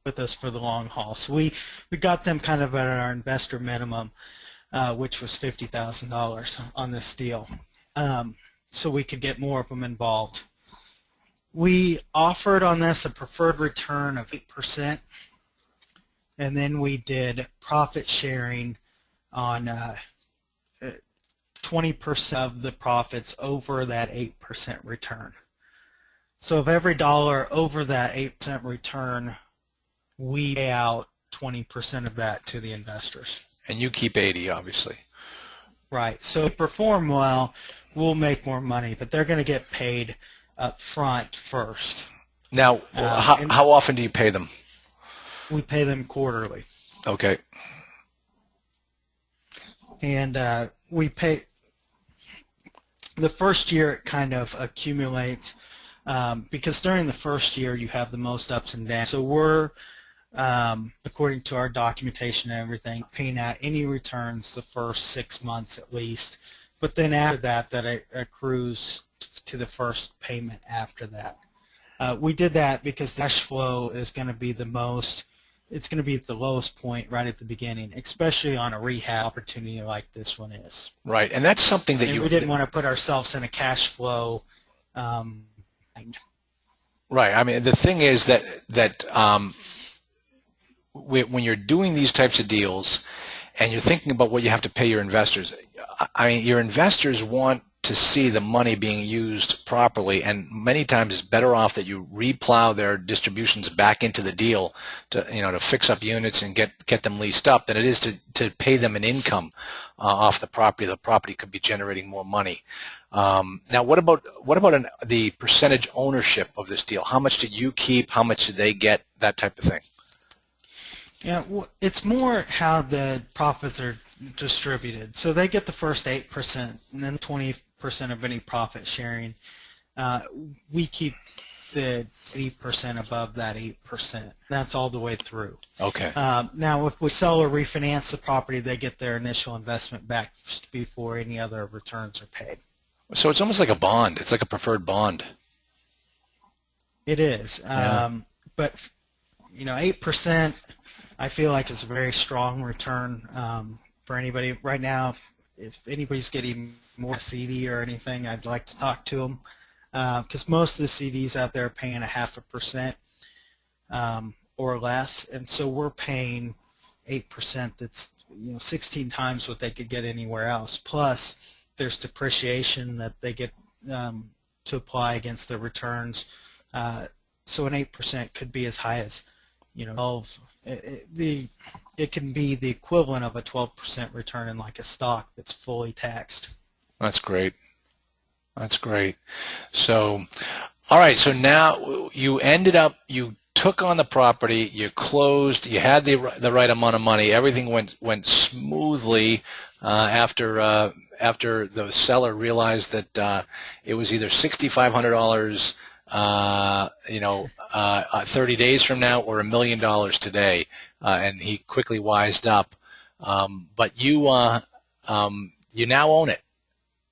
with us for the long haul. So we got them kind of at our investor minimum, which was $50,000 on this deal, so we could get more of them involved. We offered on this a preferred return of 8%, and then we did profit sharing on 20% of the profits over that 8% return. So of every dollar over that 8% return, we pay out 20% of that to the investors. And you keep 80, obviously. Right. So if they perform well, we'll make more money, but they're going to get paid up front first. Now, how often do you pay them? We pay them quarterly. Okay. And we pay the first year, it kind of accumulates. Because during the first year you have the most ups and downs. So we're, according to our documentation and everything, paying out any returns the first 6 months at least. But then after that, it accrues to the first payment after that. We did that because the cash flow is going to be the most, it's going to be at the lowest point right at the beginning, especially on a rehab opportunity like this one is. Right, and that's something that we didn't want to put ourselves in a cash flow Right. I mean, the thing is that when you're doing these types of deals and you're thinking about what you have to pay your investors, I mean, your investors want to see the money being used properly, and many times it's better off that you replow their distributions back into the deal to fix up units and get them leased up than it is to pay them an income off the property. The property could be generating more money. Now, what about the percentage ownership of this deal? How much did you keep? How much did they get? That type of thing. Yeah, well, it's more how the profits are distributed. So they get the first 8%, and then 20% of any profit sharing. we keep the 80% above that 8%. That's all the way through. Okay. Now, if we sell or refinance the property, they get their initial investment back before any other returns are paid. So it's almost like a bond. It's like a preferred bond. It is. Yeah. But, 8%, I feel like is a very strong return for anybody. Right now, if anybody's getting more CD or anything, I'd like to talk to them. Because most of the CDs out there are paying 0.5% or less, and so we're paying 8%. That's 16 times what they could get anywhere else. Plus, there's depreciation that they get to apply against their returns. So an 8% could be as high as 12. It can be the equivalent of a 12% return in like a stock that's fully taxed. That's great. That's great. So, all right. So now you took on the property, you closed, you had the right amount of money. Everything went smoothly after the seller realized that it was either $6,500, 30 days from now, or $1 million today, and he quickly wised up. But you now own it.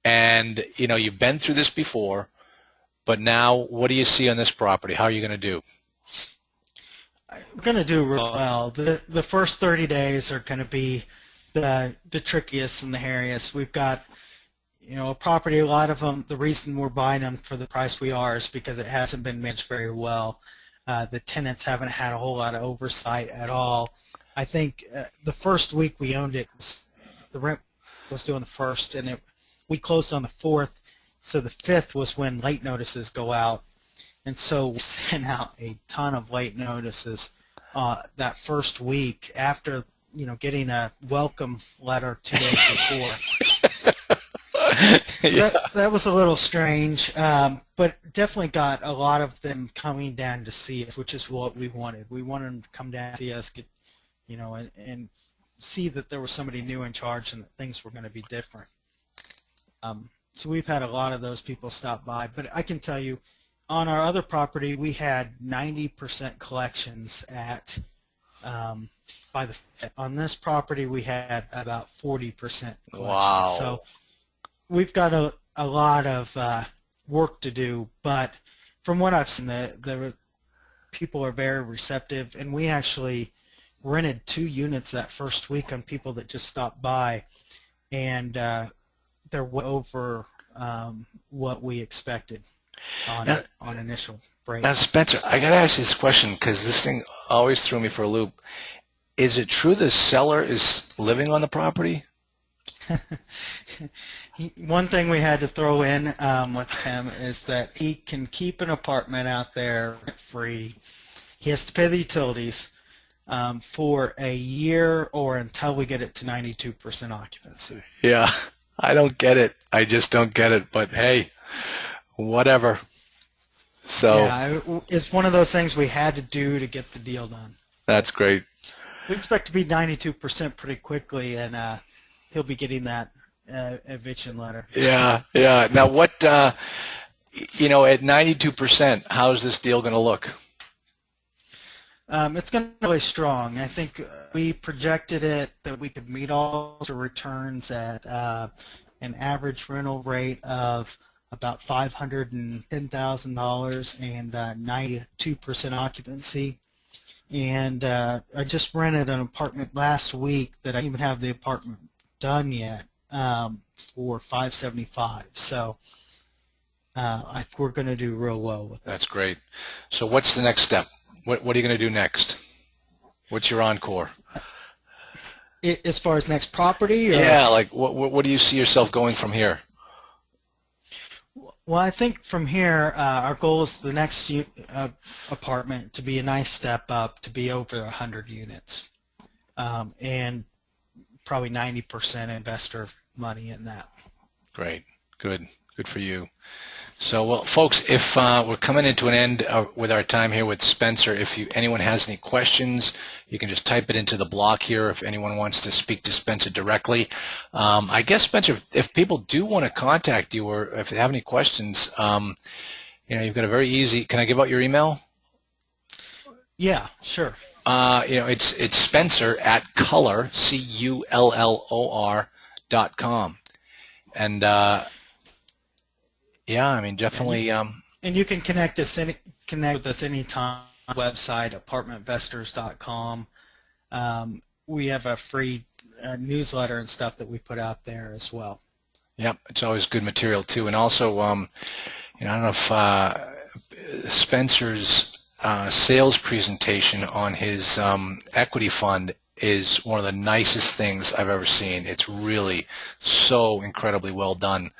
And, you've been through this before, but now what do you see on this property? How are you going to do? We're going to do real well. The first 30 days are going to be the trickiest and the hairiest. We've got, a property, a lot of them, the reason we're buying them for the price we are is because it hasn't been managed very well. The tenants haven't had a whole lot of oversight at all. I think the first week we owned it, the rent was due on the 1st, and we closed on the 4th, so the 5th was when late notices go out. And so we sent out a ton of late notices that first week after, getting a welcome letter 2 days before. So that was a little strange, but definitely got a lot of them coming down to see us, which is what we wanted. We wanted them to come down and see us, and see that there was somebody new in charge and that things were going to be different. So we've had a lot of those people stop by, but I can tell you, on our other property, we had 90% collections on this property, we had about 40% collections. Wow. So we've got a lot of work to do, but from what I've seen, the people are very receptive, and we actually rented 2 units that first week on people that just stopped by, and they're way over what we expected on initial break. Now, Spencer, I got to ask you this question because this thing always threw me for a loop. Is it true the seller is living on the property? One thing we had to throw in with him is that he can keep an apartment out there free. He has to pay the utilities for a year or until we get it to 92% occupancy. Yeah, I don't get it. I just don't get it. But hey, whatever. So yeah, it's one of those things we had to do to get the deal done. That's great. We expect to be 92% pretty quickly, and he'll be getting that eviction letter. Yeah, yeah. Now, what at 92%, how's this deal going to look? It's going to be really strong. I think we projected it that we could meet all the returns at an average rental rate of about $510,000 and 92% occupancy. And I just rented an apartment last week that I don't even have the apartment done yet for $575. So we're going to do real well with that. That's great. So what's the next step? What are you going to do next? What's your encore? As far as next property? Or? Yeah, like what do you see yourself going from here? Well, I think from here, our goal is the next apartment to be a nice step up, to be over 100 units, and probably 90% investor money in that. Great, Good. Good for you. So, well, folks, if we're coming into an end with our time here with Spencer, if anyone has any questions, you can just type it into the block here if anyone wants to speak to Spencer directly. I guess, Spencer, if people do want to contact you or if they have any questions, you've got a very easy, can I give out your email? Yeah, sure. It's Spencer at Cullor, CULLOR.com. And yeah, I mean, definitely. And you can connect with us anytime. Website apartmentinvestors.com. We have a free newsletter and stuff that we put out there as well. Yep, it's always good material too. And also, I don't know if Spencer's sales presentation on his equity fund is one of the nicest things I've ever seen. It's really so incredibly well done.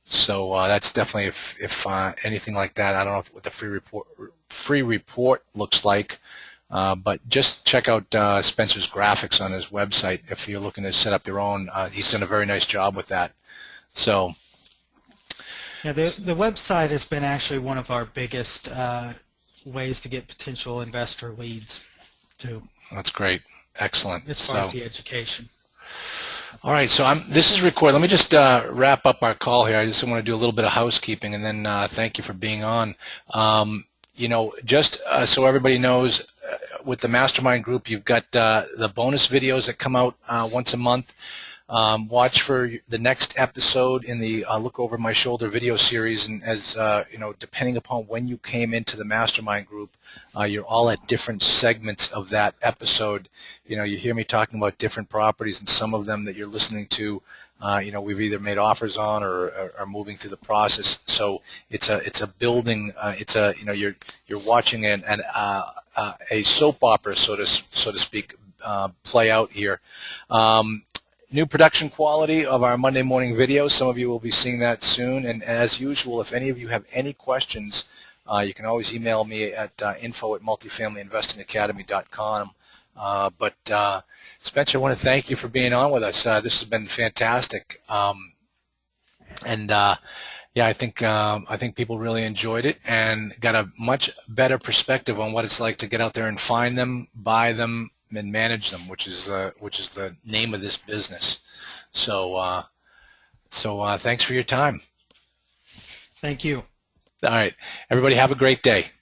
So that's definitely if anything like that. I don't know what the free report looks like, but just check out Spencer's graphics on his website if you're looking to set up your own. He's done a very nice job with that. So yeah, the website has been actually one of our biggest ways to get potential investor leads too. That's great, excellent. As far as the education. All right, so this is recorded. Let me just wrap up our call here. I just want to do a little bit of housekeeping, and then thank you for being on. Just so everybody knows, with the Mastermind Group, you've got the bonus videos that come out once a month. Watch for the next episode in the Look Over My Shoulder video series, and as depending upon when you came into the Mastermind Group, you're all at different segments of that episode. You hear me talking about different properties, and some of them that you're listening to, we've either made offers on or are moving through the process. So it's a building. You're watching a soap opera, so to speak, play out here. New production quality of our Monday morning videos. Some of you will be seeing that soon. And as usual, if any of you have any questions, you can always email me at info@multifamilyinvestingacademy.com. But Spencer, I want to thank you for being on with us. This has been fantastic. Yeah, I think people really enjoyed it and got a much better perspective on what it's like to get out there and find them, buy them, and manage them, which is the name of this business. So thanks for your time. Thank you. All right, everybody, have a great day.